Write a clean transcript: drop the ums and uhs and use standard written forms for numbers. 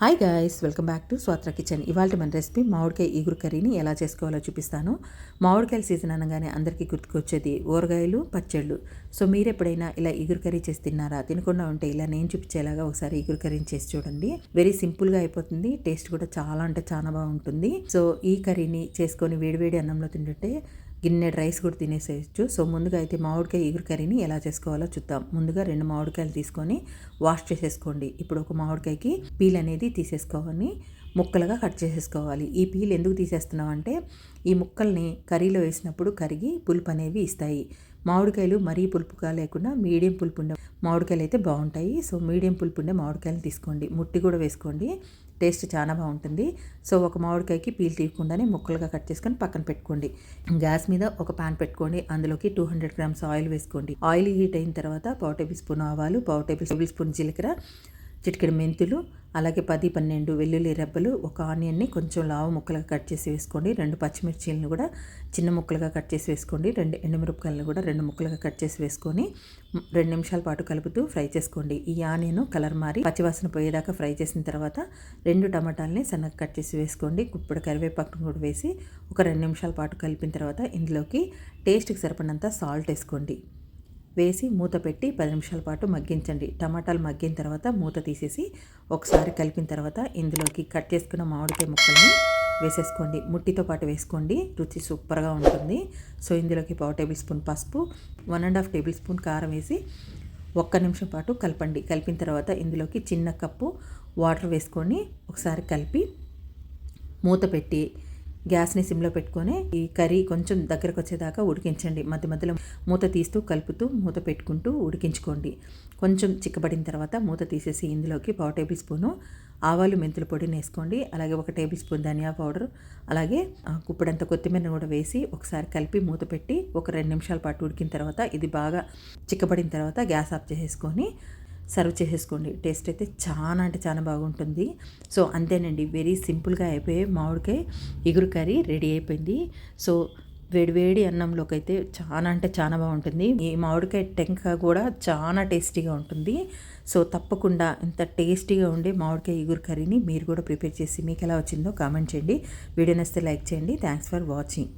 Hi guys, welcome back to స్వాత్ర kitchen. ఇవాళ మన రెసిపీ మామిడికాయ ఈగురు కర్రీని ఎలా చేసుకోవాలో చూపిస్తాను. మామిడికాయల సీజన్ అనగానే అందరికీ గుర్తుకొచ్చేది ఊరగాయలు, పచ్చళ్ళు. సో మీరు ఎప్పుడైనా ఇలా ఈగురు కర్రీ చేసి తిన్నారా? తినకుండా ఉంటే ఇలా నేను చూపించేలాగా ఒకసారి ఈగురు కర్రీని చేసి చూడండి. వెరీ సింపుల్గా అయిపోతుంది, టేస్ట్ కూడా చాలా అంటే చాలా బాగుంటుంది. సో ఈ కర్రీని చేసుకొని వేడివేడి అన్నంలో తింటుంటే గిన్నెడు రైస్ కూడా తినేసేయచ్చు. సో ముందుగా అయితే మామిడికాయ ఈగురు కర్రీని ఎలా చేసుకోవాలో చూద్దాం. ముందుగా 2 మామిడికాయలు తీసుకొని వాష్ చేసేసుకోండి. ఇప్పుడు ఒక మామిడికాయకి పీల్ అనేది తీసేసుకోవాలి, ముక్కలుగా కట్ చేసేసుకోవాలి. ఈ పీల్ ఎందుకు తీసేస్తున్నాం అంటే ఈ ముక్కల్ని కర్రీలో వేసినప్పుడు కరిగి పులుపు అనేవి ఇస్తాయి. మామిడికాయలు మరీ పులుపుగా లేకుండా మీడియం పులుపు ఉండే మామిడికాయలు అయితే బాగుంటాయి. సో మీడియం పులుపు ఉండే మామిడికాయలు తీసుకోండి, ముట్టి కూడా వేసుకోండి, టేస్ట్ చాలా బాగుంటుంది. సో ఒక మామిడికాయకి పీల్ తీయకుండానే ముక్కలుగా కట్ చేసుకొని పక్కన పెట్టుకోండి. గ్యాస్ మీద ఒక పాన్ పెట్టుకోండి, అందులోకి 200 గ్రామ్స్ ఆయిల్ వేసుకోండి. ఆయిల్ హీట్ అయిన తర్వాత 1/4 టేబుల్ స్పూన్ ఆవాలు, 1/4 టేబుల్ స్పూన్ జీలకర్ర, చిటికెడు మెంతులు, అలాగే 10-12 వెల్లుల్లి రెబ్బలు, ఒక ఆనియన్ని కొంచెం లావు ముక్కలుగా కట్ చేసి వేసుకోండి. 2 పచ్చిమిర్చీలను కూడా చిన్న ముక్కలుగా కట్ చేసి వేసుకోండి. 2 ఎండుమిరపకాయలను కూడా 2 ముక్కలుగా కట్ చేసి వేసుకొని 2 నిమిషాల పాటు కలుపుతూ ఫ్రై చేసుకోండి. ఈ ఆనియన్ కలర్ మారి పచ్చివాసన పోయేదాకా ఫ్రై చేసిన తర్వాత 2 టమాటాలని సన్నగా కట్ చేసి వేసుకోండి. గుప్పెడు కరివేపాకును కూడా వేసి ఒక 2 నిమిషాల పాటు కలిపిన తర్వాత ఇందులోకి టేస్ట్కి సరిపడినంత సాల్ట్ వేసుకోండి. వేసి మూత పెట్టి 10 నిమిషాల పాటు మగ్గించండి. టమాటాలు మగ్గిన తర్వాత మూత తీసేసి ఒకసారి కలిపిన తర్వాత ఇందులోకి కట్ చేసుకున్న మామిడికాయ ముక్కల్ని వేసేసుకోండి. ముట్టితో పాటు వేసుకోండి, రుచి సూపర్గా ఉంటుంది. సో ఇందులోకి 1/4 టేబుల్ స్పూన్ పసుపు, 1.5 టేబుల్ స్పూన్ కారం వేసి 1 నిమిషం పాటు కలపండి. కలిపిన తర్వాత ఇందులోకి చిన్న కప్పు వాటర్ వేసుకొని ఒకసారి కలిపి మూత పెట్టి గ్యాస్ని సిమ్లో పెట్టుకొని ఈ కర్రీ కొంచెం దగ్గరకు వచ్చేదాకా ఉడికించండి. మధ్య మధ్యలో మూత తీస్తూ కలుపుతూ మూత పెట్టుకుంటూ ఉడికించుకోండి. కొంచెం చిక్కబడిన తర్వాత మూత తీసేసి ఇందులోకి 1/4 టేబుల్ స్పూను ఆవాలు మెంతుల పొడిని వేసుకోండి. అలాగే 1 టేబుల్ స్పూన్ ధనియా పౌడర్, అలాగే కుప్పడంత కొత్తిమీరను కూడా వేసి ఒకసారి కలిపి మూత పెట్టి ఒక 2 నిమిషాల పాటు ఉడికిన తర్వాత ఇది బాగా చిక్కబడిన తర్వాత గ్యాస్ ఆఫ్ చేసేసుకొని సర్వ్ చేసేసుకోండి. టేస్ట్ అయితే చాలా అంటే చాలా బాగుంటుంది. సో అంతేనండి, వెరీ సింపుల్గా అయిపోయే మామిడికాయ ఇగురు కర్రీ రెడీ అయిపోయింది. సో వేడివేడి అన్నంలోకి అయితే చాలా అంటే చాలా బాగుంటుంది. ఈ మామిడికాయ టెంక కూడా చాలా టేస్టీగా ఉంటుంది. సో తప్పకుండా ఇంత టేస్టీగా ఉండే మామిడికాయ ఇగురు కర్రీని మీరు కూడా ప్రిపేర్ చేసి మీకు ఎలా వచ్చిందో కామెంట్ చేయండి. వీడియో నచ్చితే లైక్ చేయండి. Thanks for watching.